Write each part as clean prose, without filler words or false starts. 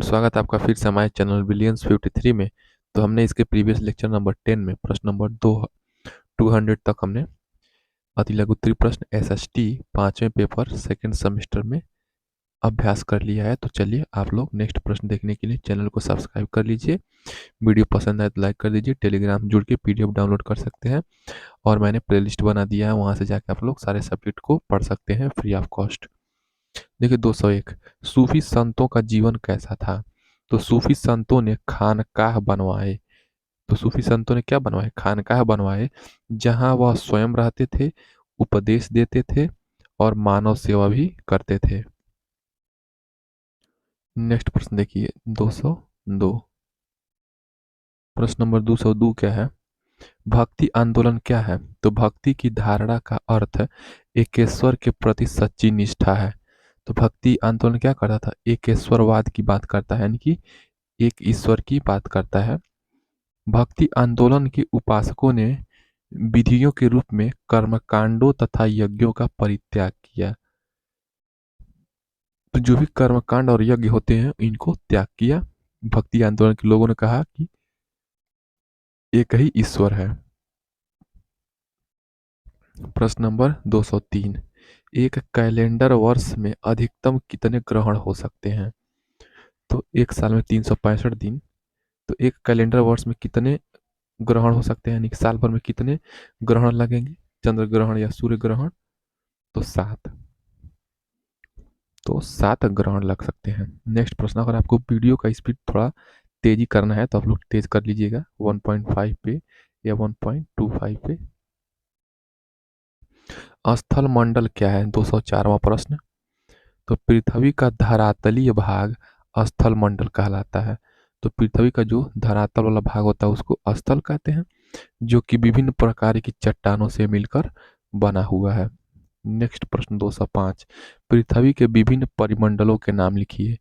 स्वागत है आपका फिर से हमारे चैनल बिलियंस 53 में। तो हमने इसके प्रीवियस लेक्चर नंबर 10 में प्रश्न नंबर 200 तक हमने अति लघु उत्तरीय प्रश्न एसएसटी 5वें पेपर सेकंड सेमेस्टर में अभ्यास कर लिया है। तो चलिए आप लोग नेक्स्ट प्रश्न देखने के लिए चैनल को सब्सक्राइब कर लीजिए। वीडियो पसंद आए तो लाइक कर दीजिए। टेलीग्राम जुड़ के पीडीएफ डाउनलोड कर सकते हैं और मैंने प्लेलिस्ट बना दिया है, वहाँ से जाकर आप लोग सारे सब्जेक्ट को पढ़ सकते हैं फ्री ऑफ कॉस्ट। देखिए 201 सूफी संतों का जीवन कैसा था। तो सूफी संतों ने खानकाह बनवाए। तो सूफी संतों ने क्या बनवाए? खानकाह बनवाए, जहां वह स्वयं रहते थे, उपदेश देते थे और मानव सेवा भी करते थे। नेक्स्ट प्रश्न देखिए 202। प्रश्न नंबर 202 क्या है? भक्ति आंदोलन क्या है? तो भक्ति की धारणा का अर्थ एकेश्वर के प्रति सच्ची निष्ठा है। तो भक्ति आंदोलन क्या करता था? एकेश्वरवाद की बात करता है, यानी कि एक ईश्वर की बात करता है। भक्ति आंदोलन के उपासकों ने विधियों के रूप में कर्मकांडों तथा यज्ञों का परित्याग किया। तो जो भी कर्मकांड और यज्ञ होते हैं इनको त्याग किया। भक्ति आंदोलन के लोगों ने कहा कि एक ही ईश्वर है। प्रश्न नंबर 203। एक कैलेंडर वर्ष में अधिकतम कितने ग्रहण हो सकते हैं? तो एक साल में 365 दिन। तो एक कैलेंडर वर्ष में कितने ग्रहण हो सकते हैं, यानी कि साल भर में कितने ग्रहण लगेंगे? चंद्र ग्रहण या सूर्य ग्रहण? तो 7। तो 7 ग्रहण लग सकते हैं। नेक्स्ट प्रश्न, अगर आपको वीडियो का स्पीड थोड़ा तेजी करना है तो आप लोग तेज कर लीजिएगा 1.5 पे या 1.25 पे। स्थल मंडल क्या है? 204वां प्रश्न। तो पृथ्वी का धरातलीय भाग स्थल मंडल कहलाता है। तो पृथ्वी का जो धरातल वाला भाग होता है उसको स्थल कहते हैं, जो कि विभिन्न प्रकार की चट्टानों से मिलकर बना हुआ है। नेक्स्ट प्रश्न 205। पृथ्वी के विभिन्न परिमंडलों के नाम लिखिए।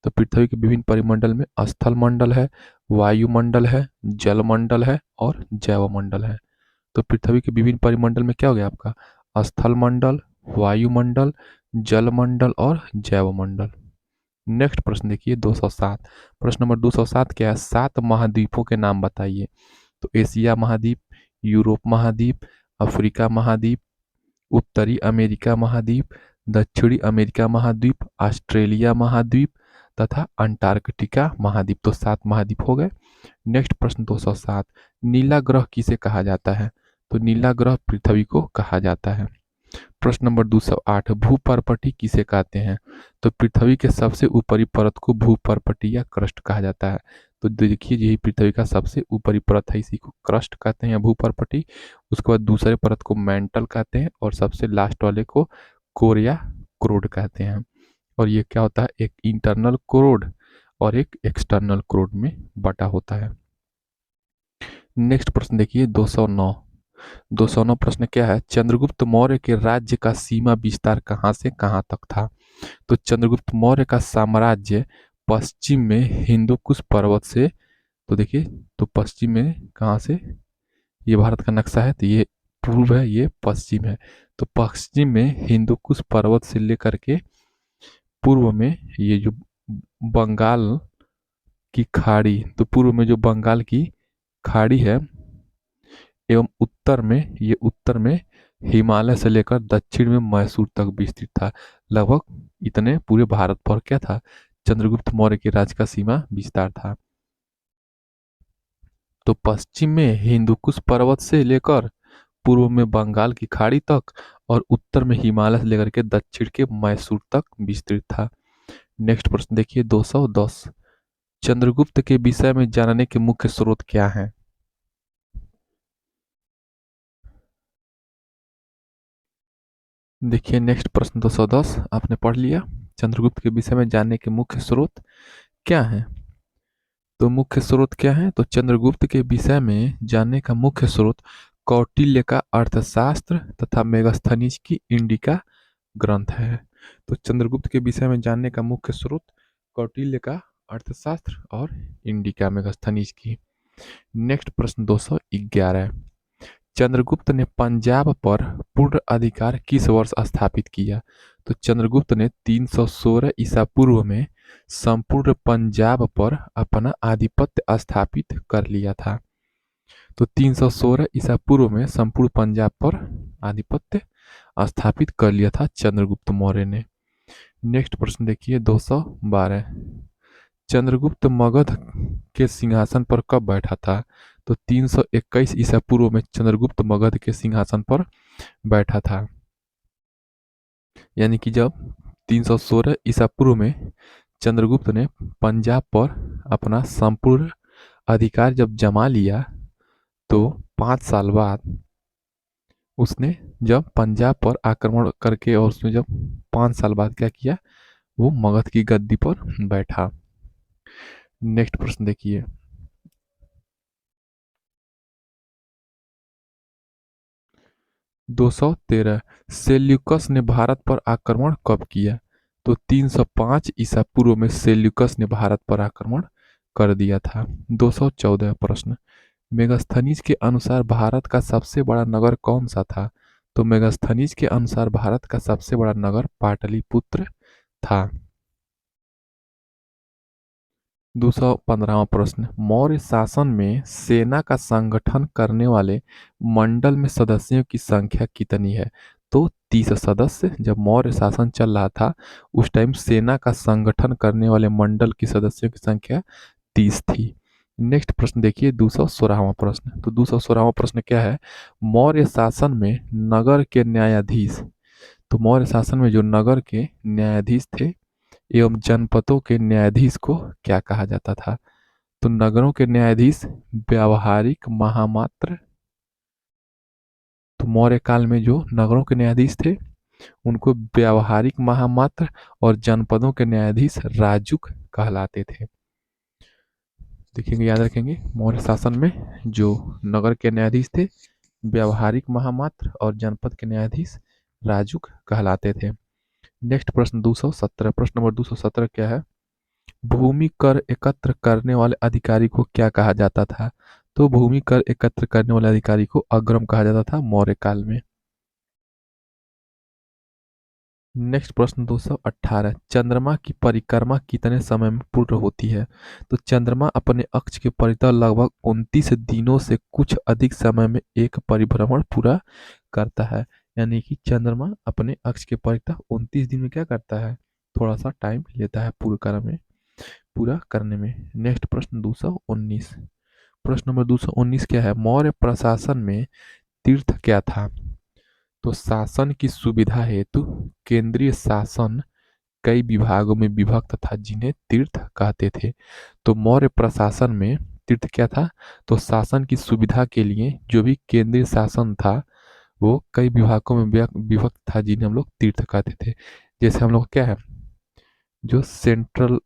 तो पृथ्वी के विभिन्न परिमंडल में स्थल मंडल है, वायुमंडल है, जलमंडल है और जैवमंडल है। तो पृथ्वी के विभिन्न परिमंडल में क्या हो गया आपका? स्थल मंडल, वायुमंडल, जलमंडल और जैवमंडल। नेक्स्ट प्रश्न देखिए 207। प्रश्न नंबर 207 क्या है? 7 महाद्वीपों के नाम बताइए। तो एशिया महाद्वीप, यूरोप महाद्वीप, अफ्रीका महाद्वीप, उत्तरी अमेरिका महाद्वीप, दक्षिणी अमेरिका महाद्वीप, ऑस्ट्रेलिया महाद्वीप तथा अंटार्कटिका महाद्वीप। तो 7 महाद्वीप हो गए। नेक्स्ट प्रश्न 207। नीला ग्रह किसे कहा जाता है? तो नीला ग्रह पृथ्वी को कहा जाता है। प्रश्न नंबर 208। भूपर्पटी किसे कहते हैं? तो पृथ्वी के सबसे ऊपरी परत को भूपर्पटी या क्रस्ट कहा जाता है। तो देखिए यही पृथ्वी का सबसे ऊपरी परत है, इसी को क्रस्ट कहते हैं या भूपर्पटी। उसके बाद दूसरे परत को मेंटल कहते हैं और सबसे लास्ट वाले को कोर या क्रोड कहते हैं। और ये क्या होता है? एक इंटरनल क्रोड और एक एक्सटर्नल क्रोड में बटा होता है। नेक्स्ट प्रश्न देखिए 209। 209 प्रश्न क्या है? चंद्रगुप्त मौर्य के राज्य का सीमा विस्तार कहाँ से कहाँ तक था? तो चंद्रगुप्त मौर्य का साम्राज्य पश्चिम में हिंदुकुश पर्वत से, तो देखिए तो पश्चिम में कहाँ से? ये भारत का नक्शा है तो ये पूर्व है, ये पश्चिम है। तो पश्चिम में हिंदुकुश पर्वत से लेकर के पूर्व में ये जो बंगाल की खाड़ी, तो पूर्व में जो बंगाल की खाड़ी है एवं उत्तर में, ये उत्तर में हिमालय से लेकर दक्षिण में मैसूर तक विस्तृत था। लगभग इतने पूरे भारत पर क्या था? चंद्रगुप्त मौर्य के राज्य का सीमा विस्तार था। तो पश्चिम में हिंदुकुश पर्वत से लेकर पूर्व में बंगाल की खाड़ी तक और उत्तर में हिमालय से लेकर के दक्षिण के मैसूर तक विस्तृत था। नेक्स्ट प्रश्न देखिए 210। चंद्रगुप्त के विषय में जानने के मुख्य स्रोत क्या हैं? देखिए नेक्स्ट प्रश्न 210 आपने पढ़ लिया। चंद्रगुप्त के विषय में जानने के मुख्य स्रोत क्या हैं? तो मुख्य स्रोत क्या है? तो चंद्रगुप्त के विषय में जानने का मुख्य स्रोत कौटिल्य का अर्थशास्त्र तथा मेगास्थनीज की इंडिका ग्रंथ है। तो चंद्रगुप्त के विषय में जानने का मुख्य स्रोत कौटिल्य का अर्थशास्त्र और इंडिका मेगास्थनीज की। नेक्स्ट प्रश्न 211। चंद्रगुप्त ने पंजाब पर पूर्ण अधिकार किस वर्ष स्थापित किया? तो चंद्रगुप्त ने 316 ईसा पूर्व में संपूर्ण पंजाब पर अपना आधिपत्य स्थापित कर लिया था। तो 316 ईसा पूर्व में संपूर्ण पंजाब पर आधिपत्य स्थापित कर लिया था चंद्रगुप्त मौर्य ने। नेक्स्ट प्रश्न देखिए 212। चंद्रगुप्त मगध के सिंहासन पर कब बैठा था? तो 321 ईसा पूर्व में चंद्रगुप्त मगध के सिंहासन पर बैठा था। यानी कि जब 316 ईसा पूर्व में चंद्रगुप्त ने पंजाब पर अपना संपूर्ण अधिकार जब जमा लिया, तो 5 साल बाद उसने जब पंजाब पर आक्रमण करके और उसने जब 5 साल बाद क्या किया, वो मगध की गद्दी पर बैठा। नेक्स्ट प्रश्न देखिए 213। सेल्यूकस ने भारत पर आक्रमण कब किया? तो 305 ईसा पूर्व में सेल्यूकस ने भारत पर आक्रमण कर दिया था। 214 प्रश्न। मेगास्थनीज के अनुसार भारत का सबसे बड़ा नगर कौन सा था? तो मेगास्थनीज के अनुसार भारत का सबसे बड़ा नगर पाटलिपुत्र था। 215वां प्रश्न। मौर्य शासन में सेना का संगठन करने वाले मंडल में सदस्यों की संख्या कितनी है? तो 30 सदस्य। जब मौर्य शासन चल रहा था उस टाइम सेना का संगठन करने वाले मंडल की सदस्यों की संख्या 30 थी। नेक्स्ट प्रश्न देखिए 216वां प्रश्न। तो 216वां प्रश्न क्या है? मौर्य शासन में नगर के न्यायाधीश, तो मौर्य शासन में जो नगर के न्यायाधीश थे एवं जनपदों के न्यायाधीश को क्या कहा जाता था? तो नगरों के न्यायाधीश व्यावहारिक महामात्र, तो मौर्य काल में जो नगरों के न्यायाधीश थे उनको व्यावहारिक महामात्र और जनपदों के न्यायाधीश राजुक कहलाते थे। देखेंगे, याद रखेंगे, मौर्य शासन में जो नगर के न्यायाधीश थे व्यावहारिक महामात्र और जनपद के न्यायाधीश राजुक कहलाते थे। नेक्स्ट प्रश्न 217। प्रश्न नंबर 217 क्या है? भूमि कर एकत्र करने वाले अधिकारी को क्या कहा जाता था? तो भूमि कर एकत्र करने वाले अधिकारी को अग्रम कहा जाता था मौर्य काल में। नेक्स्ट प्रश्न 218। चंद्रमा की परिक्रमा कितने समय में पूर्ण होती है? तो चंद्रमा अपने अक्ष के परितः लगभग 29 दिनों से कुछ अधिक समय में एक परिभ्रमण पूरा करता है। यानी कि चंद्रमा अपने अक्ष के परितः 29 दिन में क्या करता है, थोड़ा सा टाइम लेता है पूरा करने में। नेक्स्ट प्रश्न 219। प्रश्न नंबर 219 क्या है? मौर्य प्रशासन में तीर्थ क्या था? तो शासन की सुविधा हेतु केंद्रीय शासन कई विभागों में विभक्त था जिन्हें तीर्थ कहते थे। तो मौर्य प्रशासन में तीर्थ क्या था? तो शासन की सुविधा के लिए जो भी केंद्रीय शासन था वो कई विभागों में विभक्त था जिन्हें हम लोग तीर्थ कहते थे। जैसे हम लोग क्या है, जो सेंट्रल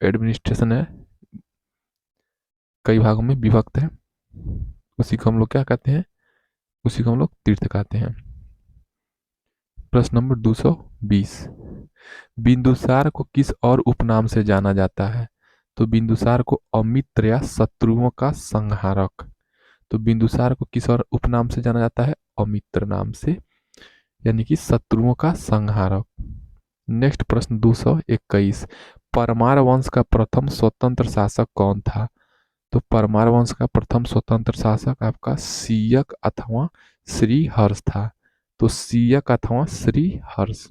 एडमिनिस्ट्रेशन है कई भागों में विभक्त है, उसी को हम लोग क्या कहते हैं, उसी को हम लोग तीर्थ कहते हैं। प्रश्न नंबर 220। बिंदुसार को किस और उपनाम से जाना जाता है? तो बिंदुसार को अमित्र या शत्रुओं का संहारक, तो बिंदुसार को किस और उपनाम से जाना जाता है? अमित्र नाम से, यानी कि शत्रुओं का संहारक। नेक्स्ट प्रश्न 221। परमार वंश का प्रथम स्वतंत्र शासक कौन था? तो परमार वंश का प्रथम स्वतंत्र शासक आपका सीयक अथवा श्रीहर्ष था। तो सीयक अथवा श्रीहर्ष,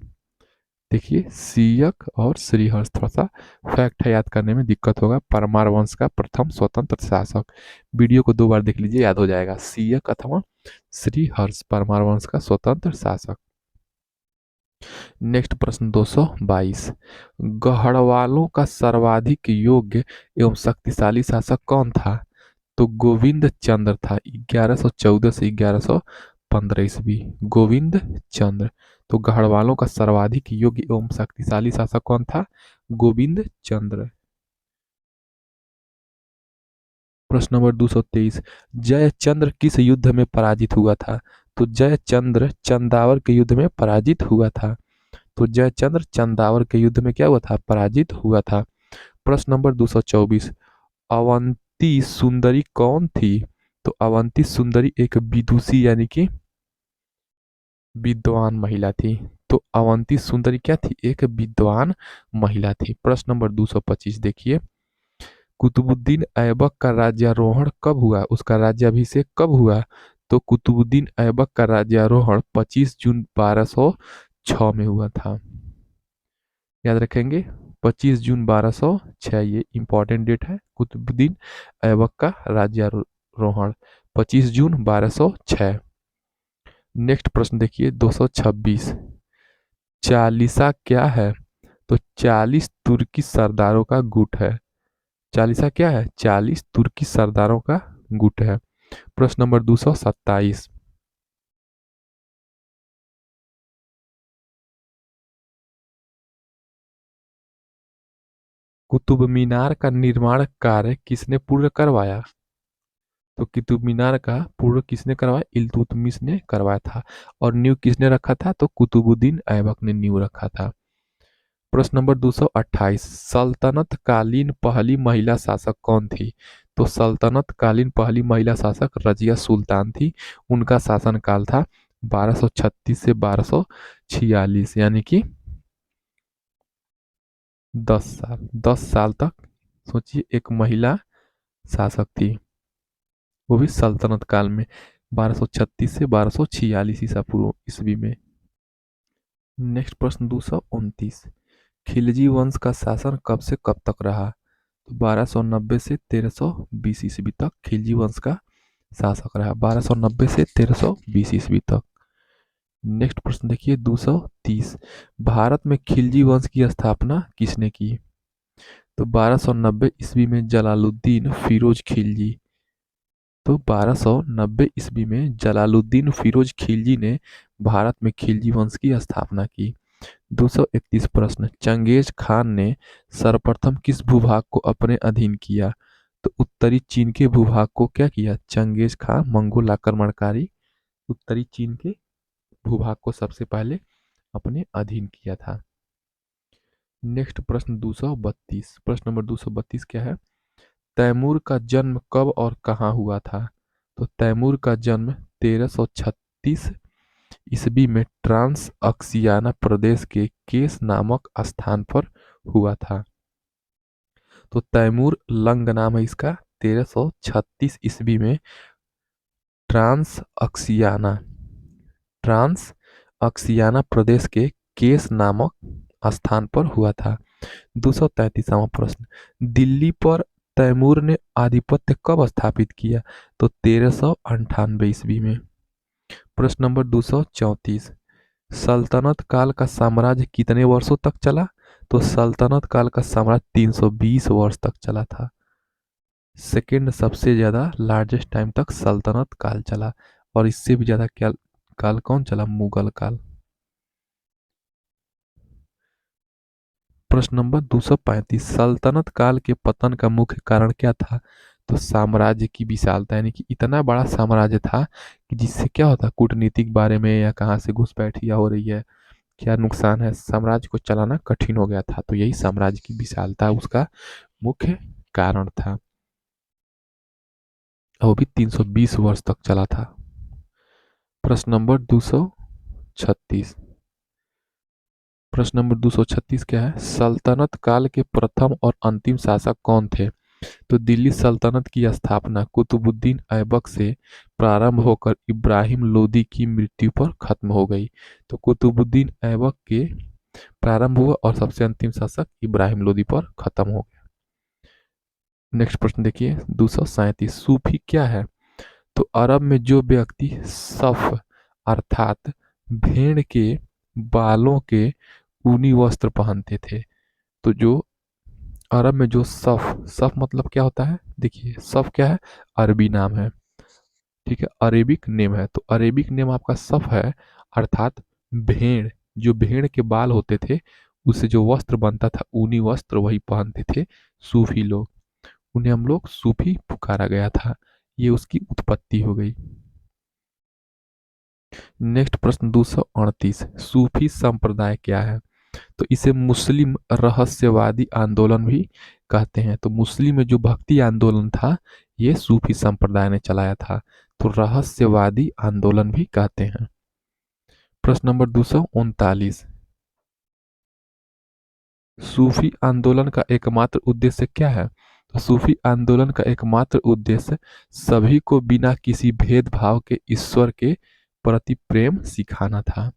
देखिए सीयक और श्रीहर्ष, थोड़ा सा फैक्ट है, याद करने में दिक्कत होगा। परमार वंश का प्रथम स्वतंत्र शासक, वीडियो को 2 बार देख लीजिए, याद हो जाएगा। सीयक अथवा श्रीहर्ष परमार वंश का स्वतंत्र शासक। नेक्स्ट प्रश्न 222। गढ़वालों का सर्वाधिक योग्य एवं शक्तिशाली शासक कौन था? तो गोविंद चंद्र था, 1114 से 1115 ईस्वी। गोविंद चंद्र। तो गढ़वालों का सर्वाधिक योग्य एवं शक्तिशाली शासक कौन था? गोविंद चंद्र। प्रश्न नंबर 223। जयचंद्र किस युद्ध में पराजित हुआ था? तो जयचंद्र चंदावर के युद्ध में पराजित हुआ था। तो जयचंद्र चंदावर के युद्ध में क्या हुआ था? पराजित हुआ था। प्रश्न नंबर 224। अवंती सुंदरी कौन थी? तो अवंती सुंदरी एक विदुषी यानी कि विद्वान महिला थी। तो अवंती सुंदरी क्या थी? एक विद्वान महिला थी। प्रश्न नंबर 225 देखिए, कुतुबुद्दीन ऐबक का राज्यारोहण कब हुआ? उसका राज्याभिषेक कब हुआ? तो कुतुबुद्दीन ऐबक का राज्यारोहण 25 जून 1206 में हुआ था। याद रखेंगे, 25 जून 1206 ये इंपॉर्टेंट डेट है। कुतुबुद्दीन ऐबक का राज्यारोहण 25 जून 1206। नेक्स्ट प्रश्न देखिए 226, चालीसा क्या है? तो 40 तुर्की सरदारों का गुट है। चालीसा क्या है? 40 तुर्की सरदारों का गुट है। प्रश्न नंबर 227, कुतुब मीनार का निर्माण कार्य किसने पूर्ण करवाया? तो कुतुब मीनार का पूर्ण किसने करवाया? इल्तुतमिश ने करवाया था। और नींव किसने रखा था? तो कुतुबुद्दीन ऐबक ने नींव रखा था। प्रश्न नंबर 228, सल्तनत कालीन पहली महिला शासक कौन थी? तो सल्तनत कालीन पहली महिला शासक रजिया सुल्तान थी। उनका शासनकाल था 1236 से 1246, यानी कि 10 साल। 10 साल तक सोचिए एक महिला शासक थी, वो भी सल्तनत काल में 1236 से 1246 ईसा पूर्व ईस्वी में। नेक्स्ट प्रश्न 229, खिलजी वंश का शासन कब से कब तक रहा? तो 1290 से 1320 ईस्वी तक खिलजी वंश का शासक रहा। 1290 से 1320 ईस्वी तक। नेक्स्ट प्रश्न देखिए 230, भारत में खिलजी वंश की स्थापना किसने की? तो 1290 ईस्वी में जलालुद्दीन फिरोज खिलजी। तो 1290 ईस्वी में जलालुद्दीन फिरोज खिलजी ने भारत में खिलजी वंश की स्थापना की। 231 प्रश्न, चंगेज खान ने सर्वप्रथम किस भूभाग को अपने अधीन किया? तो उत्तरी चीन के भूभाग को क्या किया? चंगेज खान मंगोल आक्रमणकारी उत्तरी चीन के भूभाग को सबसे पहले अपने अधीन किया था। नेक्स्ट प्रश्न 232, प्रश्न नंबर 232 क्या है? तैमूर का जन्म कब और कहाँ हुआ था? तो तैमूर का जन्म 1336 ईस्वी में ट्रांस अक्सियाना प्रदेश के केस नामक स्थान पर हुआ था। तो तैमूर लंग नाम है इसका। 1336 ईस्वी में ट्रांस अक्सियाना ट्रांस अक्सियाना प्रदेश के केस नामक स्थान पर हुआ था। 233वां प्रश्न, दिल्ली पर तैमूर ने आधिपत्य कब स्थापित किया? तो 1398 ईस्वी में। प्रश्न नंबर 234, सल्तनत काल का साम्राज्य कितने वर्षों तक चला? तो सल्तनत काल का साम्राज्य 320 वर्ष तक चला था। सेकेंड सबसे ज्यादा लार्जेस्ट टाइम तक सल्तनत काल चला। और इससे भी ज्यादा क्या काल कौन चला? मुगल काल। प्रश्न नंबर 235, सल्तनत काल के पतन का मुख्य कारण क्या था? तो साम्राज्य की विशालता, यानी कि इतना बड़ा साम्राज्य था कि जिससे क्या होता, कूटनीतिक बारे में या कहाँ से घुसपैठिया हो रही है, क्या नुकसान है, साम्राज्य को चलाना कठिन हो गया था। तो यही साम्राज्य की विशालता उसका मुख्य कारण था। और वो भी 320 वर्ष तक चला था। प्रश्न नंबर 236, प्रश्न नंबर 236 क्या है? सल्तनत काल के प्रथम और अंतिम शासक कौन थे? तो दिल्ली सल्तनत की स्थापना कुतुबुद्दीन ऐबक से प्रारंभ होकर इब्राहिम लोदी की मृत्यु पर खत्म हो गई। तो कुतुबुद्दीन ऐबक के प्रारंभ हुआ और सबसे अंतिम शासक इब्राहिम लोदी पर खत्म हो गया। नेक्स्ट प्रश्न देखिए 237, सूफी क्या है? तो अरब में जो व्यक्ति सफ अर्थात भेड़ के बालों के ऊनी वस्त्र पहनते थे, तो जो अरब में जो सफ सफ मतलब क्या होता है? देखिए सफ क्या है? अरबी नाम है, ठीक है, अरेबिक नेम है। तो अरेबिक नेम आपका सफ है, अर्थात भेड़, जो भेड़ के बाल होते थे उससे जो वस्त्र बनता था ऊनी वस्त्र, वही पहनते थे सूफी लोग। उन्हें हम लोग सूफी पुकारा गया था, ये उसकी उत्पत्ति हो गई। नेक्स्ट प्रश्न 238, सूफी संप्रदाय क्या है? तो इसे मुस्लिम रहस्यवादी आंदोलन भी कहते हैं। तो मुस्लिम में जो भक्ति आंदोलन था ये सूफी संप्रदाय ने चलाया था, तो रहस्यवादी आंदोलन भी कहते हैं। प्रश्न नंबर 239, सूफी आंदोलन का एकमात्र उद्देश्य क्या है? तो सूफी आंदोलन का एकमात्र उद्देश्य सभी को बिना किसी भेदभाव के ईश्वर के प्रति प्रेम सिखाना था।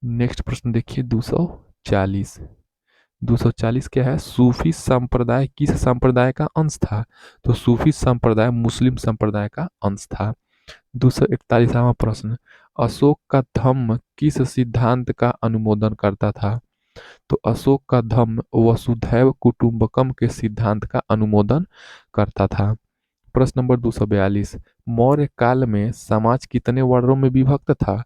नेक्स्ट प्रश्न देखिए 240। 240 क्या है? सूफी संप्रदाय किस संप्रदाय का अंश था? तो सूफी संप्रदाय मुस्लिम संप्रदाय का अंश था। 241वां प्रश्न, अशोक का धम्म किस सिद्धांत का अनुमोदन करता था? तो अशोक का धम्म वसुधैव कुटुंबकम के सिद्धांत का अनुमोदन करता था। प्रश्न नंबर 242, मौर्य काल में समाज कितने वर्णों में विभक्त था?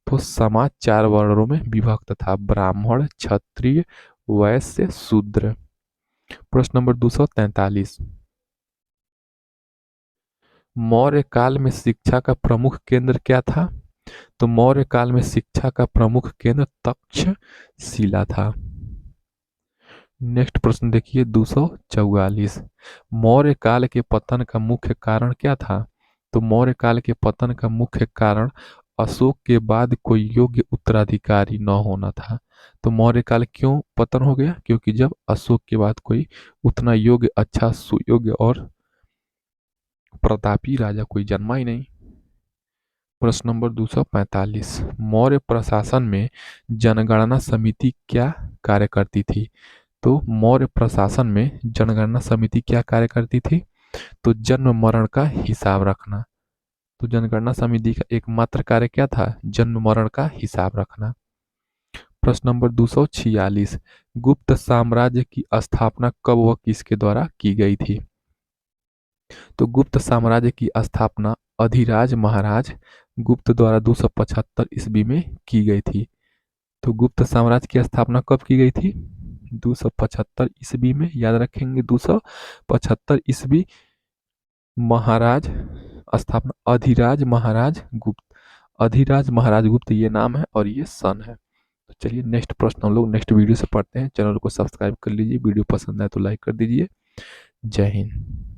तो समाज 4 वर्णों में विभक्त था, ब्राह्मण, क्षत्रिय, वैश्य, शूद्र। प्रश्न नंबर 243, मौर्य काल में शिक्षा का प्रमुख केंद्र क्या था? तो मौर्य काल में शिक्षा का प्रमुख केंद्र तक्षशिला था। नेक्स्ट प्रश्न देखिए 244, मौर्य काल के पतन का मुख्य कारण क्या था? तो मौर्य काल के पतन का मुख्य कारण अशोक के बाद कोई योग्य उत्तराधिकारी न होना था। तो मौर्य काल क्यों पतन हो गया? क्योंकि जब अशोक के बाद कोई उतना योग्य, अच्छा, सुयोग्य और प्रतापी राजा कोई जन्मा ही नहीं। प्रश्न नंबर 245, मौर्य प्रशासन में जनगणना समिति क्या कार्य करती थी? तो मौर्य प्रशासन में जनगणना समिति क्या कार्य करती थी? तो जन्म मरण का हिसाब रखना। तो जनगणना समिति का एकमात्र कार्य क्या था? जन्म मरण का हिसाब रखना। प्रश्न नंबर 246, गुप्त साम्राज्य की स्थापना कब व किसके द्वारा की गई थी? तो गुप्त साम्राज्य की स्थापना अधिराज महाराज गुप्त द्वारा 275 ईस्वी में की गई थी। तो गुप्त साम्राज्य की स्थापना कब की गई थी? 275 ईस्वी में, याद रखेंगे 275 ईस्वी। महाराज स्थापना अधिराज महाराज गुप्त ये नाम है और ये सन है। तो चलिए नेक्स्ट प्रश्न हम लोग नेक्स्ट वीडियो से पढ़ते हैं। चैनल को सब्सक्राइब कर लीजिए, वीडियो पसंद आए तो लाइक कर दीजिए। जय हिंद।